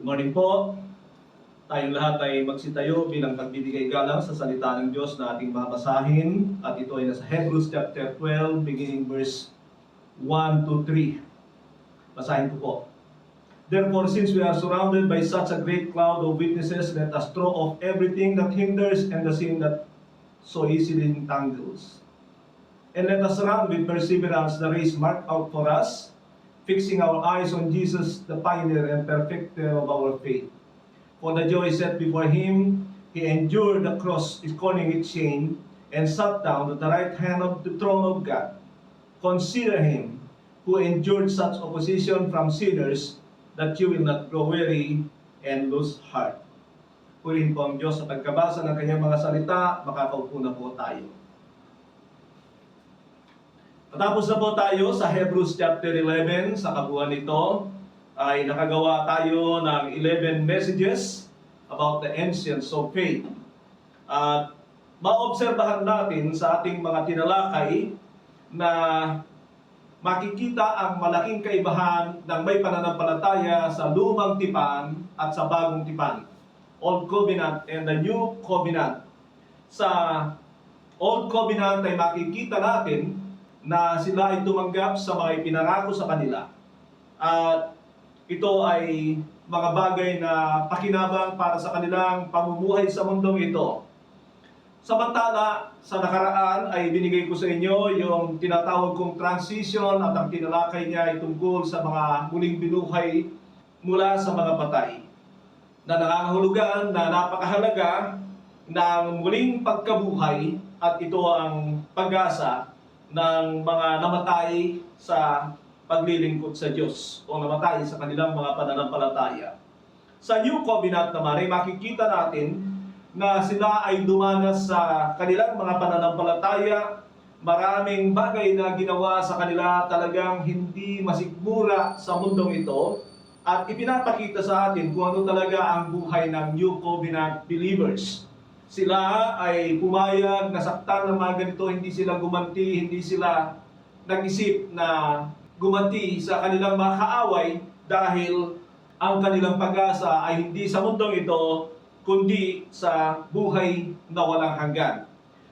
Good morning po. Tayong lahat ay magsitayo bilang pagbibigay galang sa salita ng Diyos na ating babasahin. At ito ay nasa Hebrews chapter 12, beginning verse 1 to 3. Basahin ko po. Therefore, since we are surrounded by such a great cloud of witnesses, let us throw off everything that hinders and the sin that so easily entangles. And let us run with perseverance the race marked out for us, fixing our eyes on Jesus, the pioneer and perfecter of our faith. For the joy set before him, he endured the cross, scorning its shame, and sat down at the right hand of the throne of God. Consider him who endured such opposition from sinners, that you will not grow weary and lose heart. Purihin po ang Diyos sa pagkabasa ng kanyang mga salita. Makakaupo na po tayo. Matapos na po tayo sa Hebrews chapter 11, sa kabuuan nito, ay nakagawa tayo ng 11 messages about the ancients of faith. At maobserbahan natin sa ating mga tinalakay na makikita ang malaking kaibahan ng may pananampalataya sa lumang tipan at sa bagong tipan, Old Covenant and the New Covenant. Sa Old Covenant ay makikita natin na sila ay tumanggap sa mga ipinangako sa kanila. At ito ay mga bagay na pakinabang para sa kanilang pamumuhay sa mundong ito. Samantala, sa nakaraan ay binigay ko sa inyo yung tinatawag kong transition at ang tinalakay niya ay tungkol sa mga muling binuhay mula sa mga patay. Na nangangahulugan na napakahalaga ng muling pagkabuhay at ito ang pag-asa ng mga namatay sa paglilingkod sa Diyos o namatay sa kanilang mga pananampalataya. Sa New Covenant naman ay makikita natin na sila ay dumanas sa kanilang mga pananampalataya. Maraming bagay na ginawa sa kanila talagang hindi masigmura sa mundong ito at ipinapakita sa atin kung ano talaga ang buhay ng New Covenant believers. Sila ay pumayag, nasaktan ng mga ganito, hindi sila gumanti, hindi sila nag-isip na gumanti sa kanilang mga kaaway dahil ang kanilang pag-asa ay hindi sa mundong ito, kundi sa buhay na walang hanggan.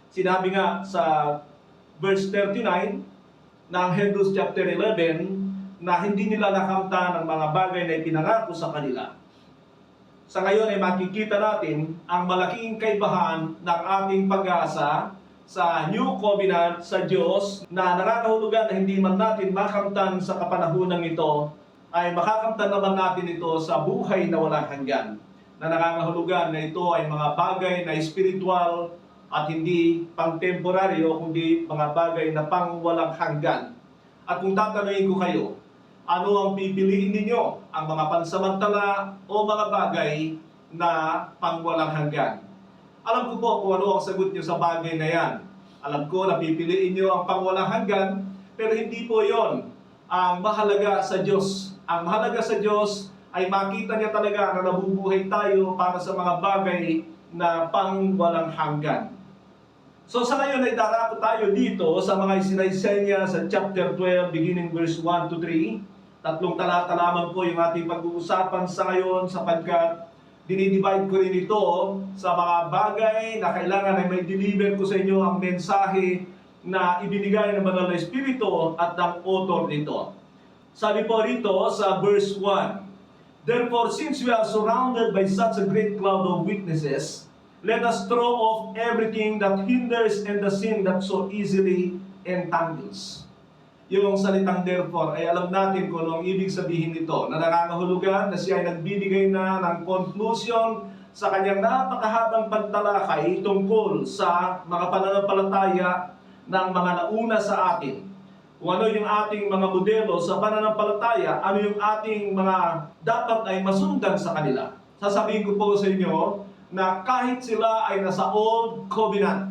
Sinabi nga sa verse 39 ng Hebrews chapter 11 na hindi nila nakamtan ang mga bagay na ipinangako sa kanila. Sa ngayon ay makikita natin ang malaking kaibahan ng ating pag-asa sa New Covenant sa Diyos na nakakahulugan na hindi man natin makamtan sa kapanahonang ito, ay makakamtan naman natin ito sa buhay na walang hanggan. Na nakakahulugan na ito ay mga bagay na spiritual at hindi pang-temporaryo, kundi mga bagay na pang walang hanggan. At kung tatanungin ko kayo, ano ang pipiliin ninyo? Ang mga pansamantala o mga bagay na pangwalang hanggan? Alam ko po kung ano ang sagot nyo sa bagay na yan. Alam ko na pipiliin nyo ang pangwalang hanggan, pero hindi po yon ang mahalaga sa Diyos. Ang mahalaga sa Diyos ay makita niya talaga na nabubuhay tayo para sa mga bagay na pangwalang hanggan. So sa ngayon ay darako tayo dito sa mga isinaysay niya sa chapter 12 beginning verse 1 to 3. Tatlong talata lamang po yung ating pag-uusapan sa ngayon sapagkat dinidivide ko rin ito sa mga bagay na kailangan ay may deliver ko sa inyo ang mensahe na ibinigay ng Banal na Espiritu at ng author nito. Sabi po rito sa verse 1, therefore, since we are surrounded by such a great cloud of witnesses, let us throw off everything that hinders and the sin that so easily entangles. Yung salitang therefore ay alam natin kung ano ang ibig sabihin nito, na nakakahulugan na siya ay nagbibigay na ng conclusion sa kanyang napakahabang pagtalakay tungkol sa mga pananampalataya ng mga nauna sa atin. Kung ano yung ating mga modelo sa pananampalataya, ano yung ating mga dapat ay masundan sa kanila. Sasabihin ko po sa inyo na kahit sila ay nasa Old Covenant,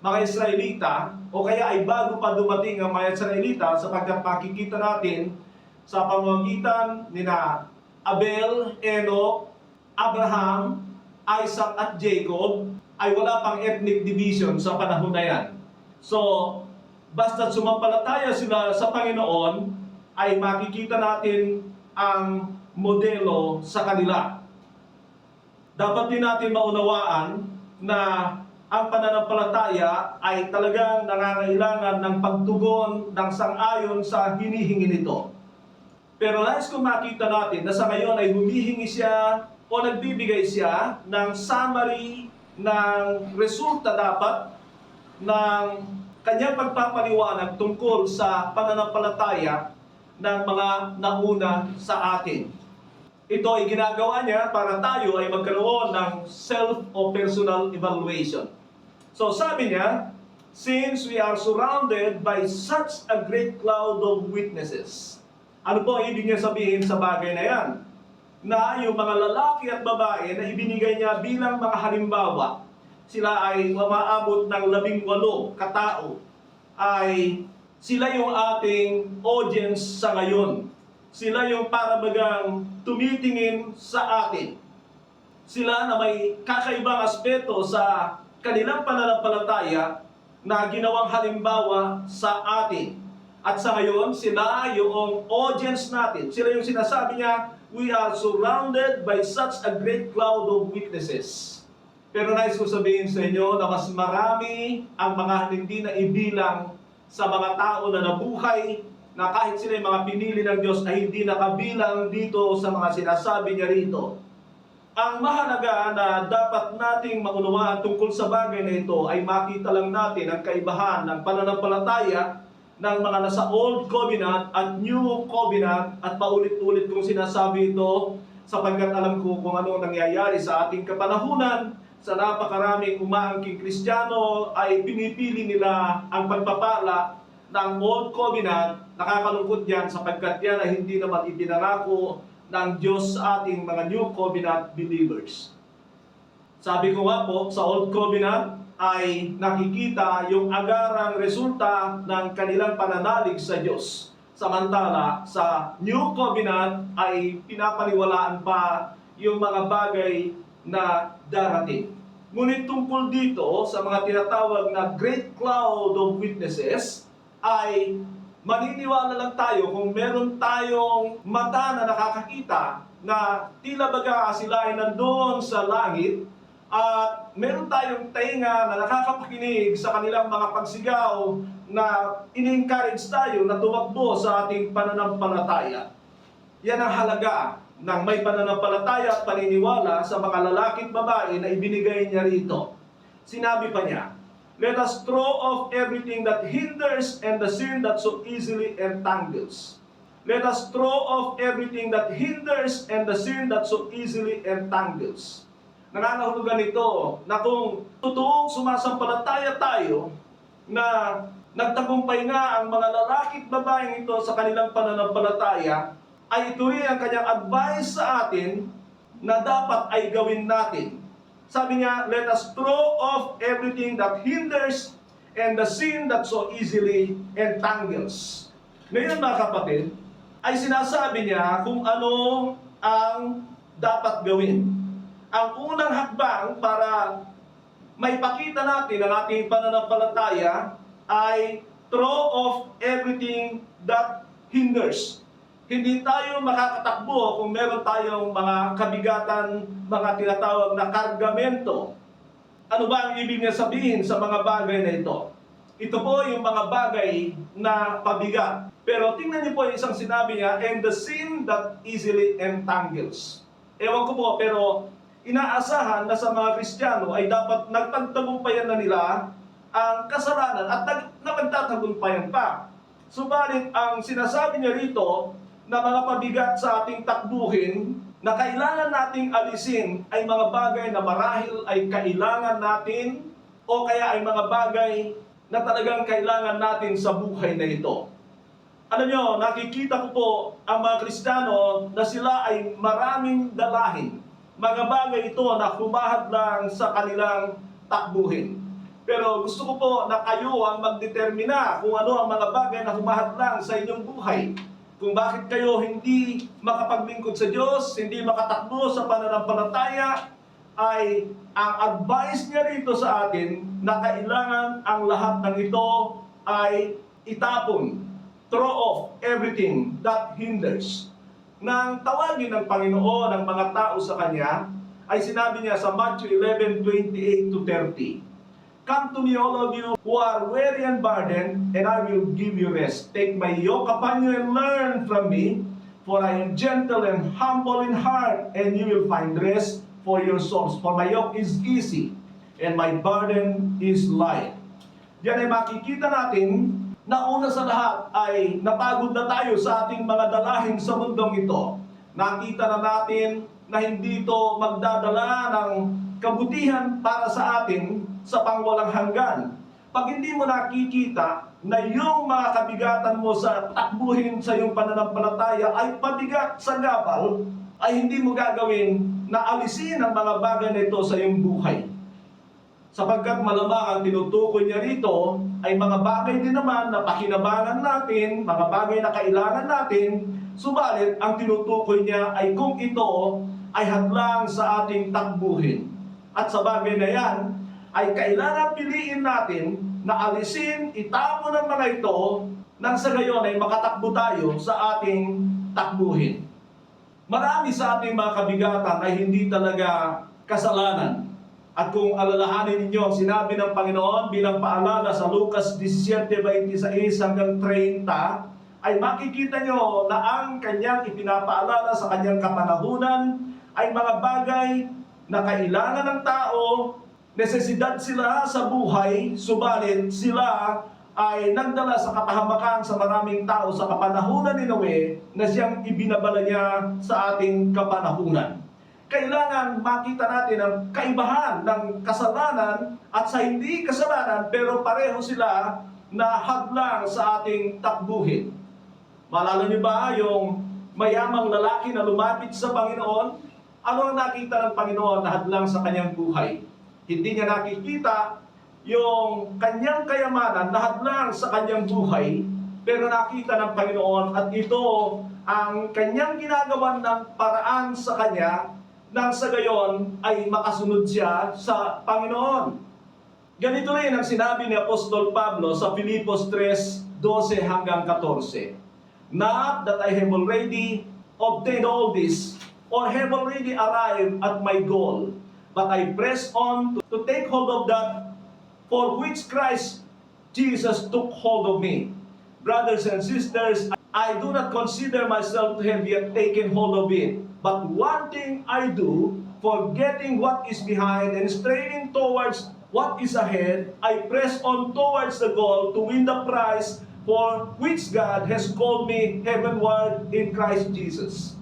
mga Israelita, o kaya ay bago pa dumating ang mga Israelita, sapagkat makikita natin sa pamamagitan ni na Abel, Enoch, Abraham, Isaac at Jacob, ay wala pang ethnic division sa panahon na yan. So, basta sumampalataya sila sa Panginoon, ay makikita natin ang modelo sa kanila. Dapat din natin maunawaan na ang pananampalataya ay talagang nangangailangan ng pagtugon ng sang-ayon sa hinihingi nito. Pero nais kong makita natin na sa ngayon ay humihingi siya o nagbibigay siya ng summary ng resulta dapat ng kanyang pagpapaliwanag tungkol sa pananampalataya ng mga nauna sa atin. Ito ay ginagawa niya para tayo ay magkaroon ng self o personal evaluation. So sabi niya, since we are surrounded by such a great cloud of witnesses. Ano po ang ibig niya sabihin sa bagay na yan? Na yung mga lalaki at babae na ibinigay niya bilang mga halimbawa, sila ay umaabot ng 18 katao, ay sila yung ating audience sa ngayon. Sila yung parabagang tumitingin sa atin. Sila na may kakaibang aspeto sa kanilang pananampalataya na ginawang halimbawa sa atin. At sa ngayon, sila yung audience natin. Sila yung sinasabi niya, we are surrounded by such a great cloud of witnesses. Pero nais ko sabihin sa inyo na mas marami ang mga hindi na ibilang sa mga tao na nabuhay, na kahit sila yung mga pinili ng Diyos ay hindi nakabilang dito sa mga sinasabi niya rito. Ang mahalaga na dapat nating maunawaan tungkol sa bagay na ito ay makita lang natin ang kaibahan ng pananampalataya ng mga nasa Old Covenant at New Covenant, at paulit-ulit kong sinasabi ito sapagkat alam ko kung ano nangyayari sa ating kapanahunan. Sa napakaraming umaangking Kristiyano ay pinipili nila ang pagpapala ng Old Covenant. Nakakalungkot yan sapagkat yan ay hindi naman ipinangako ng Diyos sa ating mga New Covenant believers. Sabi ko nga po, sa Old Covenant ay nakikita yung agarang resulta ng kanilang pananalig sa Diyos. Samantala, sa New Covenant ay pinapaniwalaan pa yung mga bagay na darating. Ngunit tungkol dito sa mga tinatawag na great cloud of witnesses, ay maniniwala lang tayo kung meron tayong mata na nakakakita na tila baga sila ay nandoon sa langit, at meron tayong tainga na nakakapakinig sa kanilang mga pagsigaw na ini-encourage tayo na tumakbo sa ating pananampalataya. Yan ang halaga ng may pananampalataya at paniniwala sa mga lalaki at babae na ibinigay niya rito. Sinabi pa niya, let us throw off everything that hinders and the sin that so easily entangles. Let us throw off everything that hinders and the sin that so easily entangles. Nangangahulugan ito na kung totoong sumasampalataya tayo na nagtagumpay nga ang mga lalaki at babaeng ito sa kanilang pananampalataya, ay ito rin ang kanyang advice sa atin na dapat ay gawin natin. Sabi niya, let us throw off everything that hinders and the sin that so easily entangles. Ngayon mga kapatid, ay sinasabi niya kung ano ang dapat gawin. Ang unang hakbang para maipakita natin ang ating pananampalataya ay throw off everything that hinders. Hindi tayo makakatakbo kung meron tayong mga kabigatan, mga tinatawag na kargamento. Ano ba ang ibig niya sabihin sa mga bagay na ito? Ito po yung mga bagay na pabigat. Pero tingnan niyo po yung isang sinabi niya, and the sin that easily entangles. Ewan ko po, pero inaasahan na sa mga Kristiyano ay dapat nagpagtagumpayan na nila ang kasalanan at napagtatagumpayan pa. Subalit ang sinasabi niya rito na mga pabigat sa ating takbuhin na kailangan nating alisin ay mga bagay na marahil ay kailangan natin o kaya ay mga bagay na talagang kailangan natin sa buhay na ito. Alam nyo, nakikita ko po ang mga Kristiyano na sila ay maraming dalahin. Mga bagay ito na humahad lang sa kanilang takbuhin. Pero gusto ko po na kayo ang magdetermina kung ano ang mga bagay na humahad lang sa inyong buhay. Kung bakit kayo hindi makapaglingkod sa Diyos, hindi makatakbo sa pananampalataya, ay ang advice niya rito sa atin na kailangan ang lahat ng ito ay itapon. Throw off everything that hinders. nang tawagin ng Panginoon ang mga tao sa Kanya, ay sinabi niya sa Matthew 11:28-30, "Come to me, all of you who are weary and burdened, and I will give you rest. Take my yoke upon you and learn from me, for I am gentle and humble in heart, and you will find rest for your souls. For my yoke is easy, and my burden is light." Diyan ay makikita natin na una sa lahat ay napagod na tayo sa ating mga dalahin sa mundong ito. Nakita na natin na hindi ito magdadala ng kabutihan para sa atin sa pangwalang hanggan. Pag hindi mo nakikita na yung mga kabigatan mo sa takbuhin sa iyong pananampalataya ay pabigat sa gabal, ay hindi mo gagawin na alisin ang mga bagay na ito sa iyong buhay. Sapagkat malamang ang tinutukoy niya rito ay mga bagay din naman na pakinabangan natin, mga bagay na kailangan natin, subalit ang tinutukoy niya ay kung ito ay hadlang sa ating takbuhin. At sa bagay na yan, ay kailangan piliin natin na alisin, itapon ang mga ito, nang sa gayon ay makatakbo tayo sa ating takbuhin. Marami sa ating mga kabigatan ay hindi talaga kasalanan. At kung alalahanin ninyo ang sinabi ng Panginoon bilang paalala sa Lucas 17:26-30, ay makikita nyo na ang kanyang ipinapaalala sa kanyang kapanahunan ay mga bagay na kailangan ng tao, nesesidad sila sa buhay, subalit sila ay nagdala sa kapahamakan sa maraming tao sa kapanahunan ni Noe na siyang ibinabala niya sa ating kapanahunan. Kailangan makita natin ang kaibahan ng kasalanan at sa hindi kasalanan, pero pareho sila na hadlang sa ating takbuhin. Maalala niyo ba yung mayamang lalaki na lumapit sa Panginoon? Ano ang nakita ng Panginoon na hadlang sa kanyang buhay? Hindi niya nakikita yung kanyang kayamanan na hadlang sa kanyang buhay, pero nakita ng Panginoon at ito ang kanyang ginagawan ng paraan sa kanya nang sa gayon ay makasunod siya sa Panginoon. Ganito rin ang sinabi ni Apostol Pablo sa Filipos 3:12-14. "Not that I have already obtained all this, or have already arrived at my goal, but I press on to take hold of that for which Christ Jesus took hold of me. Brothers and sisters, I do not consider myself to have yet taken hold of it. But one thing I do, forgetting what is behind and straining towards what is ahead, I press on towards the goal to win the prize for which God has called me heavenward in Christ Jesus."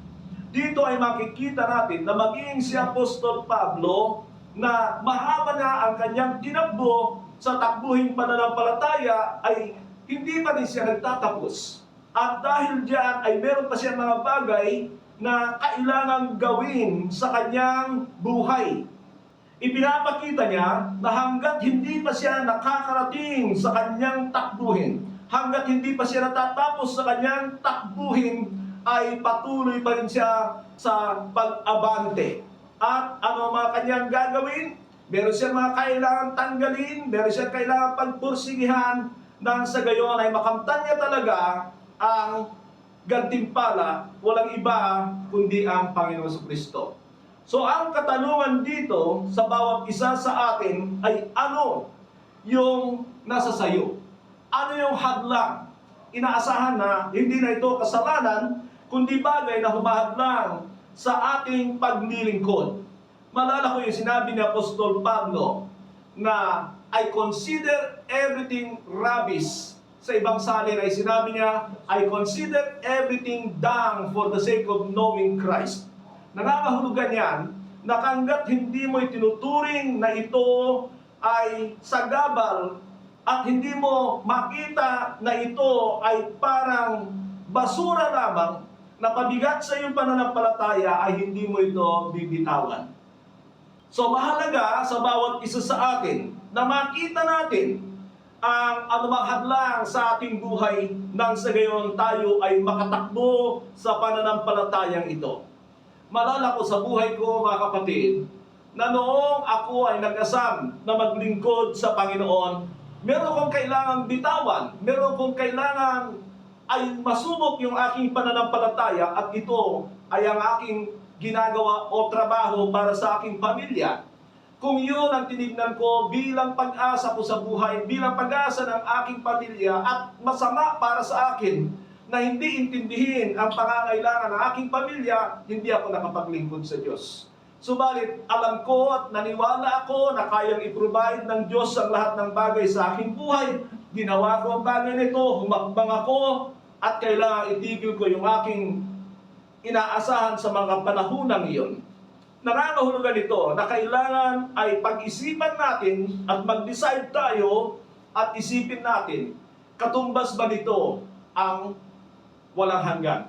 Dito ay makikita natin na maging si Apostol Pablo na mahaba na ang kanyang tinakbo sa takbuhing pananampalataya ay hindi pa rin siya nagtatapos. At dahil diyan ay meron pa siya mga bagay na kailangang gawin sa kanyang buhay. Ipinapakita niya na hanggat hindi pa siya nakakarating sa kanyang takbuhin, hanggat hindi pa siya natatapos sa kanyang takbuhin, ay patuloy pa rin siya sa pag-abante. At ano mga kanyang gagawin? Meron siyang mga kailangang tanggalin, meron siyang kailangang pagpursigihan, nang sa gayon ay makamtan niya talaga ang gantimpala, walang iba kundi ang Panginoon Jesucristo. So ang katanungan dito sa bawat isa sa atin ay ano yung nasa sayo? Ano yung hadlang? Inaasahan na hindi na ito kasalanan, kundi bagay na humahadlang sa ating paglilingkod. Malala ko yung sinabi ni Apostol Pablo na I consider everything rubbish. Sa ibang salin ay sinabi niya, I consider everything dung for the sake of knowing Christ. Nangangahulugan yan na hanggat hindi mo itinuturing na ito ay sagabal at hindi mo makita na ito ay parang basura lamang na pabigat sa iyong pananampalataya, ay hindi mo ito bibitawan. So mahalaga sa bawat isa sa atin na makita natin ang anumang hadlang sa ating buhay nang sa gayon tayo ay makatakbo sa pananampalatayang ito. Malala ko sa buhay ko, mga kapatid, na noong ako ay nag-asam na maglingkod sa Panginoon, meron kong kailangang bitawan, meron kong kailangang ay masubok yung aking pananampalataya at ito ay ang aking ginagawa o trabaho para sa aking pamilya, kung yun ang tinignan ko bilang pag-asa ko sa buhay, bilang pag-asa ng aking pamilya at masama para sa akin na hindi intindihin ang pangangailangan ng aking pamilya, hindi ako nakapaglingkod sa Diyos. Subalit, alam ko at naniwala ako na kayang i-provide ng Diyos ang lahat ng bagay sa aking buhay. Ginawa ko ang bagay nito, humakbang ako, at kailangan itigil ko yung aking inaasahan sa mga panahunang iyon. Nangangahulugan ito na kailangan ay pag-isipan natin at mag-decide tayo at isipin natin, katumbas ba nito ang walang hanggan?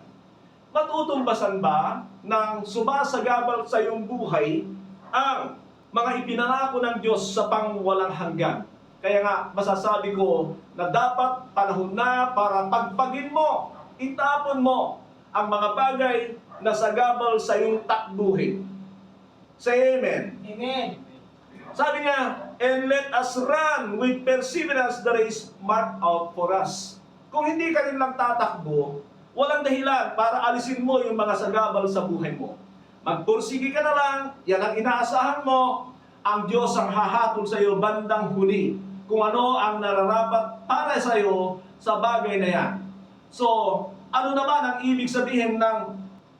Matutumbasan ba ng sumasagabal sa iyong buhay ang mga ipinangako ng Diyos sa pangwalang hanggan? Kaya nga, masasabi ko na dapat panahon na para pagpagin mo, itapon mo ang mga bagay na sagabal sa iyong takbuhin. Say amen. Amen. Sabi niya, and let us run with perseverance the race marked out for us. Kung hindi ka rin lang tatakbo, walang dahilan para alisin mo yung mga sagabal sa buhay mo. Magpursige ka na lang, yan ang inaasahan mo, ang Diyos ang hahatol sa iyo bandang huli kung ano ang nararapat para sa iyo sa bagay na yan. So, ano naman ang ibig sabihin ng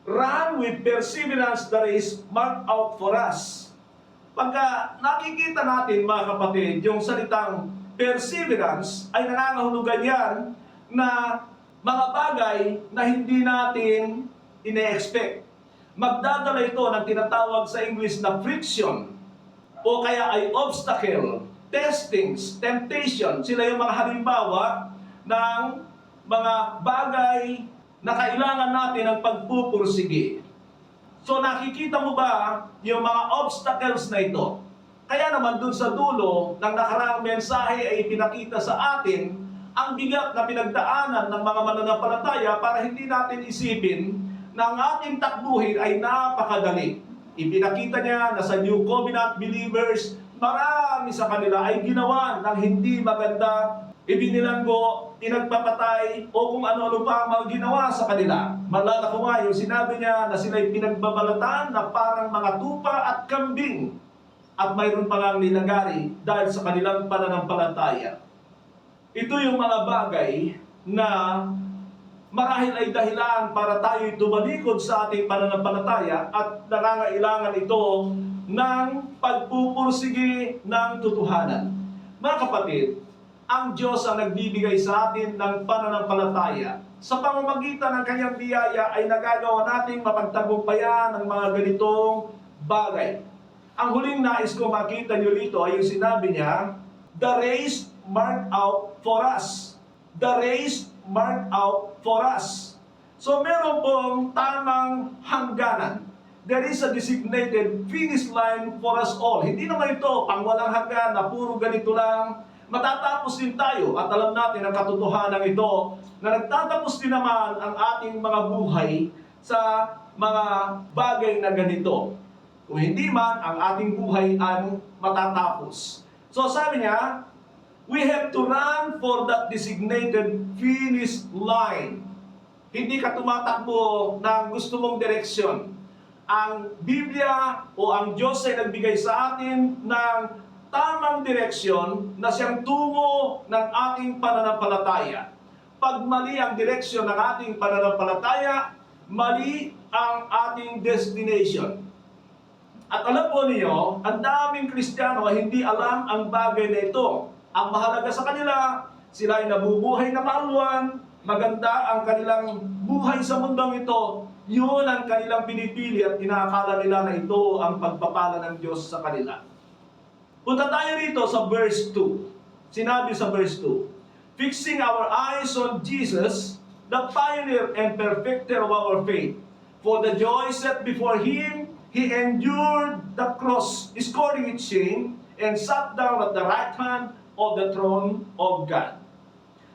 run with perseverance the race marked out for us? Pagka nakikita natin, mga kapatid, yung salitang perseverance ay nangangahulugan yan na mga bagay na hindi natin ine-expect. Magdadala ito ng tinatawag sa English na friction o kaya ay obstacle, testings, temptation. Sila yung mga halimbawa ng mga bagay na kailangan natin ng pagpupursige. So nakikita mo ba yung mga obstacles na ito? Kaya naman dun sa dulo ng nakaraang mensahe ay ipinakita sa atin ang bigat na pinagdaanan ng mga mananampalataya para hindi natin isipin na ang ating takbuhin ay napakadali. Ipinakita niya na sa New Covenant believers, marami sa kanila ay ginawa ng hindi maganda, ibinilanggo, pinagpapatay, o kung ano-ano pa ang mga ginawa sa kanila. Malala ko nga yung sinabi niya na sila'y pinagbabalatan na parang mga tupa at kambing at mayroon pa lang nilagari dahil sa kanilang pananampalataya. Ito yung mga bagay na marahil ay dahilan para tayo'y tumalikod sa ating pananampalataya at nangangailangan ito ng pagpupursige ng totohanan. Mga kapatid, ang Diyos ang nagbibigay sa atin ng pananampalataya. Sa pamamagitan ng kanyang biyaya ay nagagawa nating mapagtagumpayan ng mga ganitong bagay. Ang huling nais ko makita nyo rito ay yung sinabi niya, the race marked out for us. The race marked out for us. So meron pong tamang hangganan. There is a designated finish line for us all. Hindi naman ito pang walang hanggan na puro ganito lang. Matatapos din tayo at alam natin ang katotohanan ito na nagtatapos din naman ang ating mga buhay sa mga bagay na ganito. Kung hindi man, ang ating buhay ay matatapos. So sabi niya, we have to run for that designated finish line. Hindi ka tumatakbo ng gusto mong direksyon. Ang Biblia o ang Diyos ay nagbigay sa atin ng tamang direksyon na siyang tungo ng ating pananampalataya. Pag mali ang direksyon ng ating pananampalataya, mali ang ating destination. At alam po niyo, ang daming Kristiyano ay hindi alam ang bagay na ito. Ang mahalaga sa kanila, sila ay nabubuhay na maalwan, maganda ang kanilang buhay sa mundong ito, yun ang kanilang pinipili at inaakala nila na ito ang pagpapala ng Diyos sa kanila. Punta tayo rito sa verse 2. Sinabi sa verse 2, fixing our eyes on Jesus, the pioneer and perfecter of our faith. For the joy set before Him, He endured the cross, scorning its shame, and sat down at the right hand of the throne of God.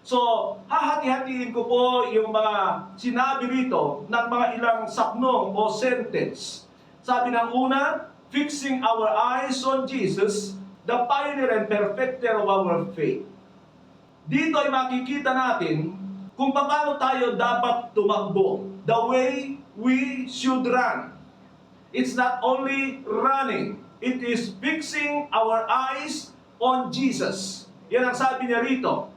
So, hahati-hatiin ko po yung mga sinabi rito ng mga ilang sapnong o sentence. Sabi ng una, fixing our eyes on Jesus, the pioneer and perfecter of our faith. Dito ay makikita natin kung paano tayo dapat tumakbo, the way we should run. It's not only running, it is fixing our eyes on Jesus. Yan ang sabi niya rito.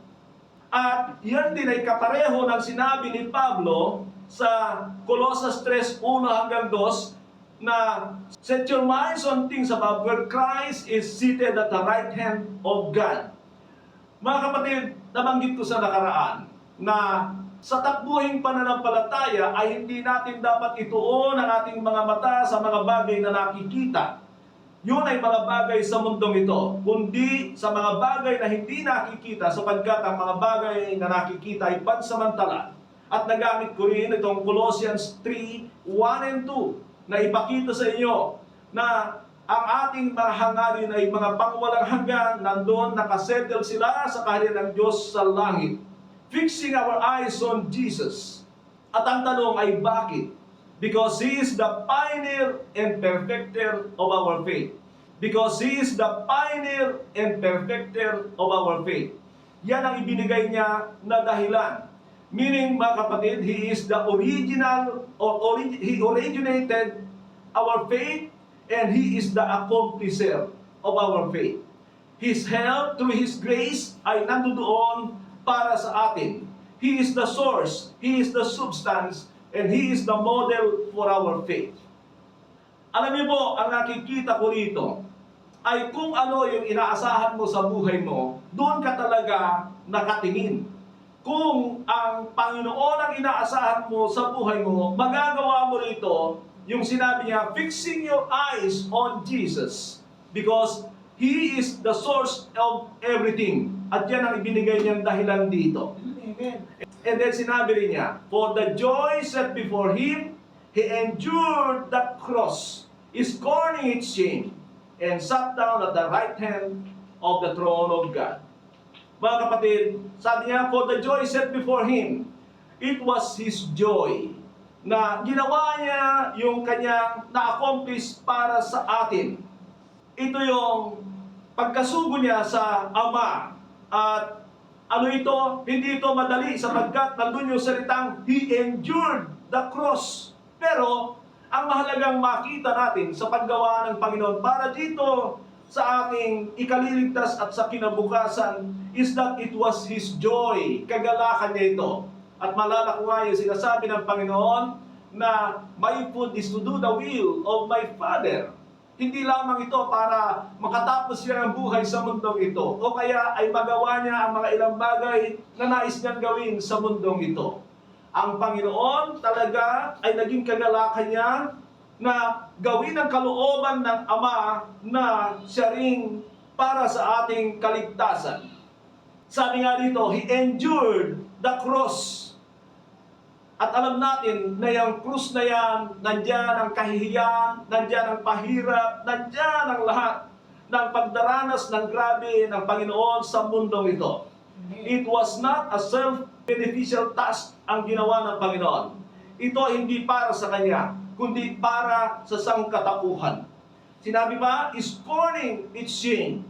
At yan din ay kapareho ng sinabi ni Pablo sa Colossus 3:1 hanggang 2 na set your minds on things above where Christ is seated at the right hand of God. Mga kapatid, nabanggit ko sa nakaraan na sa takbuhing pananampalataya ay hindi natin dapat ituon ang ating mga mata sa mga bagay na nakikita. Yun ay mga bagay sa mundong ito, kundi sa mga bagay na hindi nakikita sapagkat ang mga bagay na nakikita ay pansamantala. At nagamit ko rin itong Colossians 3:1 and 2 na ipakita sa inyo na ang ating mga hangarin ay mga pangwalang hanggan, nandoon nakasettle sila sa kaharian ng Diyos sa langit. Fixing our eyes on Jesus. At ang tanong ay bakit? Because He is the pioneer and perfecter of our faith. Because He is the pioneer and perfecter of our faith. Yan ang ibinigay niya na dahilan. Meaning, mga kapatid, He is the original, He originated our faith, and He is the accomplisher of our faith. His help through His grace ay nandoon para sa atin. He is the source, He is the substance, and He is the model for our faith. Alam niyo po, ang nakikita ko rito ay kung ano yung inaasahan mo sa buhay mo, doon ka talaga nakatingin. Kung ang Panginoon ang inaasahan mo sa buhay mo, magagawa mo rito yung sinabi niya, fixing your eyes on Jesus. Because He is the source of everything. At yan ang ibinigay niyang dahilan dito. Amen. And then sinabi rin niya, for the joy set before Him, He endured the cross, scorning its shame, and sat down at the right hand of the throne of God. Mga kapatid, sabi niya, for the joy set before Him, it was His joy na ginawa niya yung kanyang na-accomplish para sa atin. Ito yung pagkasugo niya sa Ama. At ano ito? Hindi ito madali sapagkat nandun yung salitang He endured the cross. Pero ang mahalagang makita natin sa paggawa ng Panginoon para dito sa ating ikaliligtas at sa kinabukasan is that it was His joy. Kagalakan niya ito. At malala ko nga yung sinasabi ng Panginoon na my food is to do the will of my Father. Hindi lamang ito para makatapos siya ng buhay sa mundong ito o kaya ay magawa niya ang mga ilang bagay na nais niyang gawin sa mundong ito. Ang Panginoon talaga ay naging kagalakan niya na gawin ang kalooban ng Ama na siya ring para sa ating kaligtasan. Sabi nga dito, He endured the cross. At alam natin na yung krus na yan, nandyan ang kahihiyan, nandyan ang pahirap, nandyan ang lahat ng pagdaranas ng grabe ng Panginoon sa mundong ito. It was not a self-beneficial task ang ginawa ng Panginoon. Ito hindi para sa Kanya, kundi para sa sangkatauhan. Sinabi pa, scorning its shame.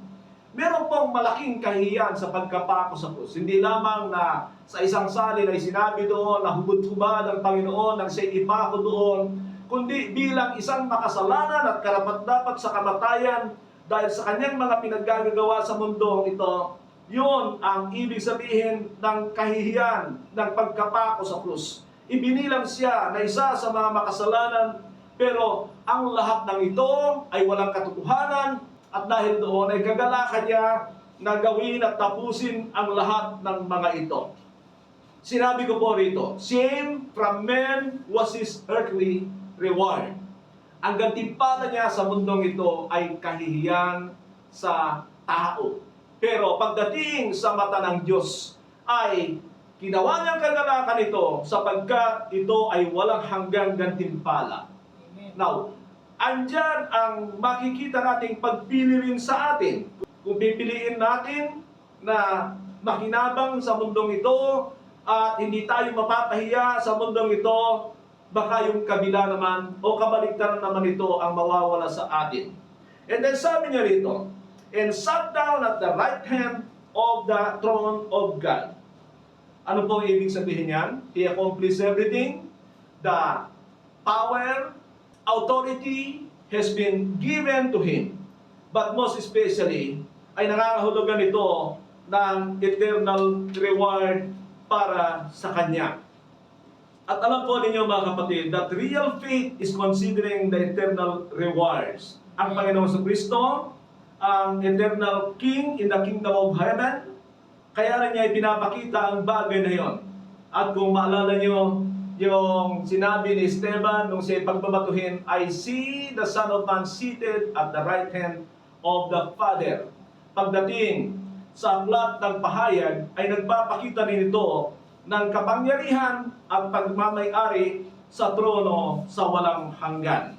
Meron pong malaking kahihiyan sa pagkapako sa krus. Hindi lamang na sa isang salin ay sinabi doon na hubad-hubad ang Panginoon nang siya ipako doon, kundi bilang isang makasalanan at karapat-dapat sa kamatayan dahil sa kanyang mga pinaggagawa sa mundong ito, yun ang ibig sabihin ng kahihiyan ng pagkapako sa krus. Ibinilang siya na isa sa mga makasalanan, pero ang lahat ng ito ay walang katotohanan. At dahil doon ay kagalakan niya na gawin at tapusin ang lahat ng mga ito. Sinabi ko po rito, shame from men was His earthly reward. Ang gantimpala niya sa mundong ito ay kahihiyan sa tao. Pero pagdating sa mata ng Diyos ay ginawa niyang kagalakan ito sapagkat ito ay walang hanggang gantimpala. Now, andyan ang makikita nating pagpili rin sa atin. Kung pipiliin natin na makinabang sa mundong ito at hindi tayo mapapahiya sa mundong ito, baka yung kabila naman o kabaligtaran naman ito ang mawawala sa atin. And then sabi niya rito, and sat down at the right hand of the throne of God. Ano po ang ibig sabihin yan? He accomplished everything. The power, authority has been given to Him. But most especially, ay nangangahulugan ito ng eternal reward para sa Kanya. At alam po ninyo mga kapatid, that real faith is considering the eternal rewards. Ang Panginoong Kristo, ang eternal King in the kingdom of heaven, kaya rin niya ipinapakita ang bagay na yon. At kung maalala nyo, yung sinabi ni Esteban nung siya pagbabatuhin, I see the Son of Man seated at the right hand of the Father. Pagdating sa aklat ng pahayag, ay nagpapakita din ito ng kapangyarihan at pagmamay-ari sa trono sa walang hanggan.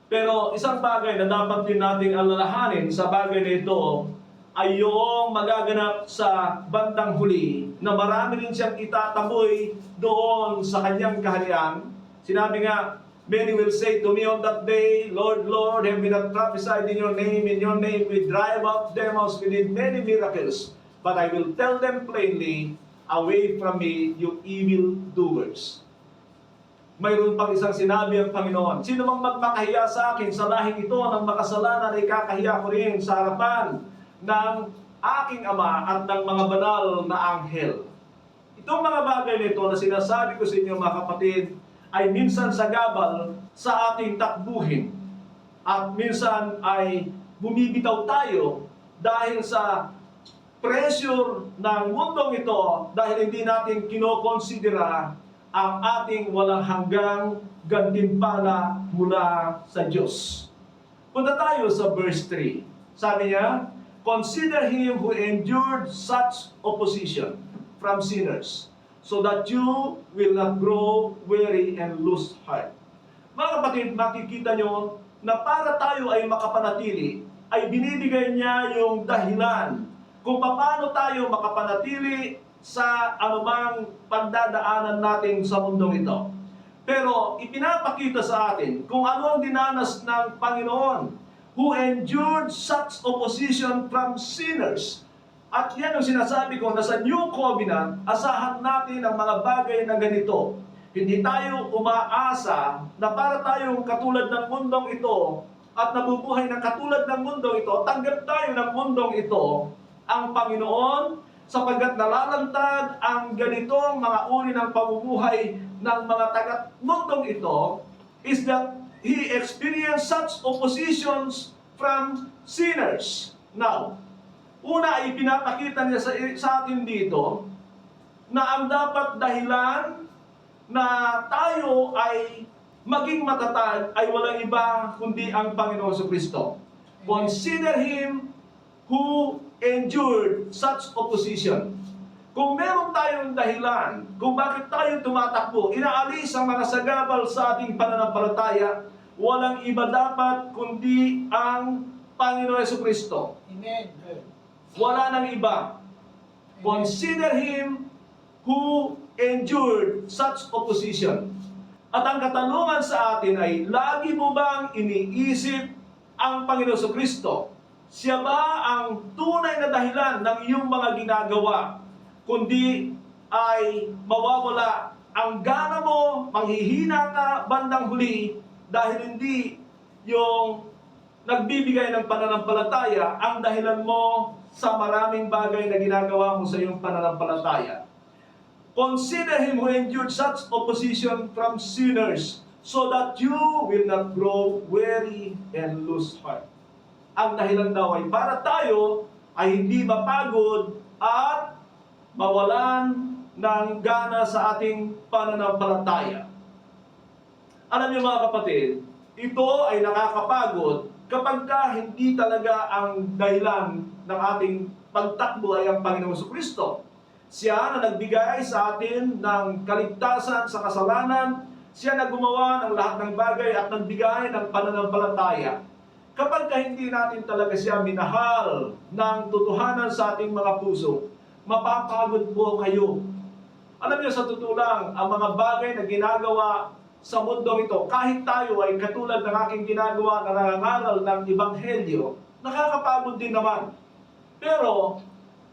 Pero isang bagay na dapat din nating alalahanin sa bagay na ito ay yung magaganap sa bandang huli na marami rin siyang itataboy doon sa kanyang kaharian. Sinabi nga, many will say to me on that day, Lord, Lord, have we not prophesied in your name we drive out demons, we did many miracles. But I will tell them plainly, away from me, you evil doers. Mayroon pang isang sinabi ang Panginoon, sino mang magmakahiya sa akin sa lahing ito ng makasalanan ay kakahiya ko rin sa harapan ng aking Ama at ng mga banal na anghel. Itong mga bagay nito na sinasabi ko sa inyo mga kapatid, ay minsan sagabal sa ating takbuhin. At minsan ay bumibitaw tayo dahil sa pressure ng mundong ito, dahil hindi natin kinokonsidera ang ating walang hanggang gantimpala mula sa Diyos. Punta tayo sa verse 3. Sabi niya, consider Him who endured such opposition from sinners, so that you will not grow weary and lose heart. Mga kapatid, makikita nyo na para tayo ay makapanatili, ay binibigay niya yung dahilan kung paano tayo makapanatili sa anumang pagdadaanan natin sa mundong ito. Pero ipinapakita sa atin kung ano ang dinanas ng Panginoon who endured such opposition from sinners. At yan ang sinasabi ko na sa New Covenant, asahan natin ang mga bagay na ganito. Hindi tayo umaasa na para tayong katulad ng mundong ito at nabubuhay ng katulad ng mundong ito, tanggap tayo ng mundong ito, ang Panginoon, sapagkat nalalantad ang ganitong mga uri ng pamumuhay ng mga taga-mundong ito, is that He experienced such oppositions from sinners. Now, una ay pinapakita niya sa atin dito na ang dapat dahilan na tayo ay maging matatag ay walang iba kundi ang Panginoon Kristo. Consider Him who endured such opposition. Kung meron tayong dahilan kung bakit tayo tumatakbo, inaalis ang mga sagabal sa ating pananampalataya, walang iba dapat kundi ang Panginoon Kristo. Amen. Wala nang iba. Consider Him who endured such opposition. At ang katanungan sa atin ay, lagi mo bang iniisip ang Panginoon Kristo? Siya ba ang tunay na dahilan ng iyong mga ginagawa? Kundi ay mawawala ang gana mo, manghihina ka bandang huli dahil hindi yung nagbibigay ng pananampalataya ang dahilan mo sa maraming bagay na ginagawa mo sa iyong pananampalataya. Consider Him who endured such opposition from sinners, so that you will not grow weary and lose heart. Ang dahilan daw ay para tayo ay hindi mapagod at mawalan ng gana sa ating pananampalataya. Alam niyo mga kapatid, ito ay nakakapagod kapag hindi talaga ang dahilan ng ating pagtakbo ay ang Panginoong Kristo. Siya na nagbigay sa atin ng kaligtasan sa kasalanan, siya na gumawa ng lahat ng bagay at nagbigay ng pananampalataya. Kapag hindi natin talaga siya minahal ng totohanan sa ating mga puso, mapapagod po kayo. Alam niyo, sa totoo lang, ang mga bagay na ginagawa sa mundong ito, kahit tayo ay katulad ng aking ginagawa na nangangaral ng Ebanghelyo, nakakapagod din naman. Pero,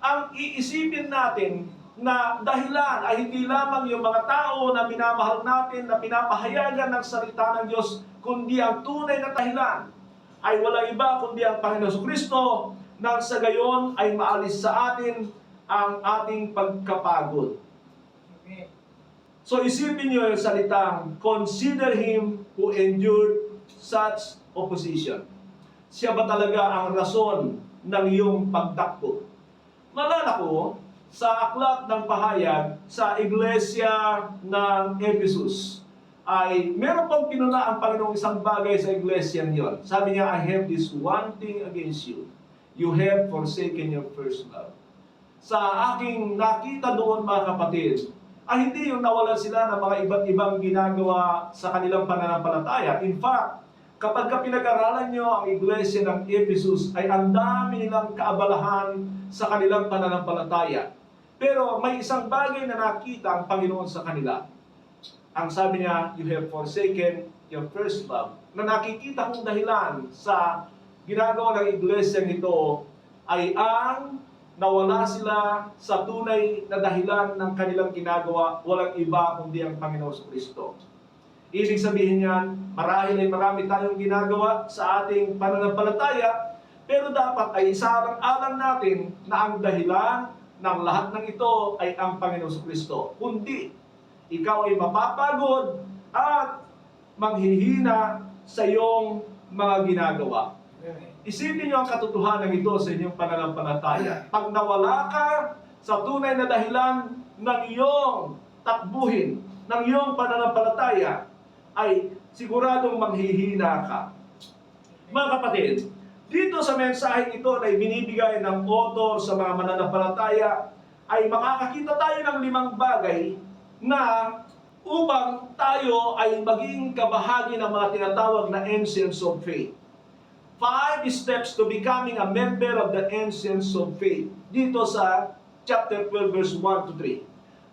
ang iisipin natin na dahilan ay hindi lamang yung mga tao na minamahal natin, na pinapahayagan ng salita ng Diyos, kundi ang tunay na dahilan ay walang iba kundi ang Panginoon Kristo, nang sa gayon ay maalis sa atin ang ating pagkapagod. So isipin niyo yung salitang, consider Him who endured such opposition. Siya ba talaga ang rason ng iyong pagtakbo? Naalala ko, sa aklat ng pahayag sa iglesia ng Ephesus, ay meron pang pinuna ang Panginoong isang bagay sa iglesia niyon. Sabi niya, I have this one thing against you. You have forsaken your first love. Sa aking nakita doon, mga kapatid, ay hindi yung nawalan sila ng mga iba't ibang ginagawa sa kanilang pananampalataya. In fact, kapag pinag-aralan nyo ang iglesia ng Ephesus, ay ang dami nilang kaabalahan sa kanilang pananampalataya. Pero may isang bagay na nakita ang Panginoon sa kanila. Ang sabi niya, you have forsaken your first love. Na nakikita kong dahilan sa ginagawa ng iglesia nito ay ang nawala sila sa tunay na dahilan ng kanilang ginagawa, walang iba kundi ang Panginoon Kristo. Ibig sabihin niyan, marahil ay marami tayong ginagawa sa ating pananampalataya, pero dapat ay isaalang-alang natin na ang dahilan ng lahat ng ito ay ang Panginoon Kristo. Kundi, ikaw ay mapapagod at manghihina sa iyong mga ginagawa. Isipin niyo ang katotohanan ito sa inyong pananampalataya. Pag nawala ka sa tunay na dahilan ng iyong takbuhin, ng iyong pananampalataya, ay siguradong manghihina ka. Mga kapatid, dito sa mensaheng ito na binibigay ng author sa mga mananampalataya, ay makakakita tayo ng 5 bagay na upang tayo ay maging kabahagi ng mga tinatawag na Ancients of Faith. 5 steps to becoming a member of the Ancients of Faith. Dito sa chapter 12, verse 1 to 3.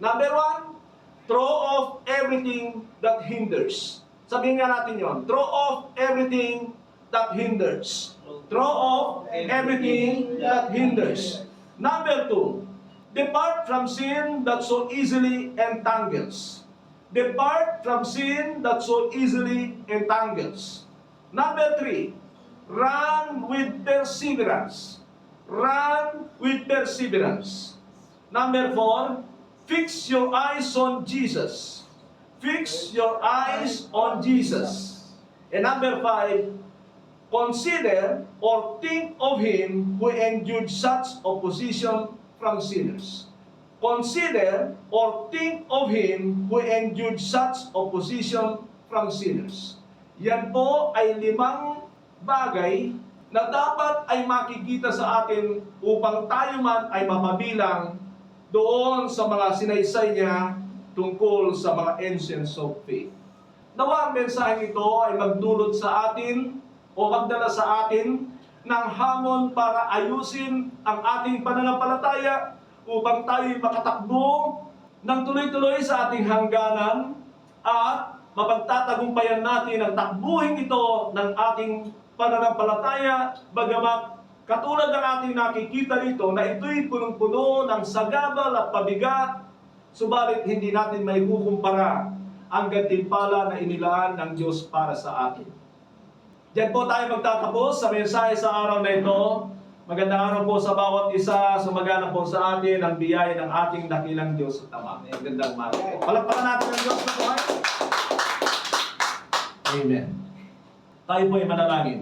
Number 1, throw off everything that hinders. Sabihin nga natin yon. Throw off everything that hinders. Throw off everything that hinders. Number 2, depart from sin that so easily entangles. Depart from sin that so easily entangles. Number 3, run with perseverance. Run with perseverance. Number 4, fix your eyes on Jesus. Fix your eyes on Jesus. And number 5, consider or think of Him who endured such opposition from sinners. Consider or think of Him who endured such opposition from sinners. Yan po ay 5 bagay na dapat ay makikita sa atin upang tayo man ay mapabilang doon sa mga sinaysay niya tungkol sa mga Ancients of Faith. Nawa ang mensaheng ito ay magdulot sa atin o magdala sa atin ng hamon para ayusin ang ating pananampalataya upang tayo'y makatakbo ng tuloy-tuloy sa ating hangganan at mapagtatagumpayan natin ang takbuhin ito ng ating pananampalataya, bagamat katulad ng ating nakikita dito na ito'y punong-puno ng sagabal at pabigat, subalit hindi natin may kukumpara ang gantimpala na inilaan ng Diyos para sa atin. Diyan po tayo magtatapos sa mensahe sa araw na ito. Magandang araw po sa bawat isa, sumagana po sa atin ang biyaya ng ating dakilang Diyos at Ama. Magandang umaga po. Palakpakan natin ang Diyos na buhay. Amen. Tayo po ay manalangin.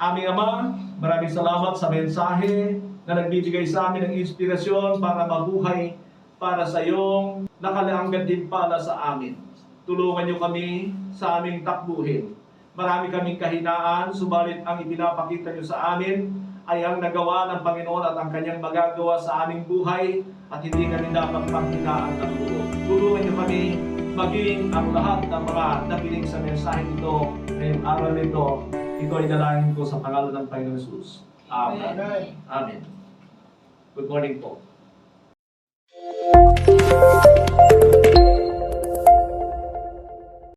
Aming Ama, maraming salamat sa mensahe na nagbibigay sa amin ng inspirasyon para mabuhay para sa iyong nakalaang gantimpala sa amin. Tulungan niyo kami sa aming takbuhin. Marami kaming kahinaan, subalit ang ipinapakita niyo sa amin ay ang nagawa ng Panginoon at ang Kanyang magagawa sa aming buhay at hindi kami dapat panghinaan ng loob. Tulungan niyo kami maging ang lahat ng mga napiling sa mensahe ito ngayong araw nito. Ito ay dalangin ko sa pangalan ng Panginoon Jesus. Amen. Amen. Good morning po.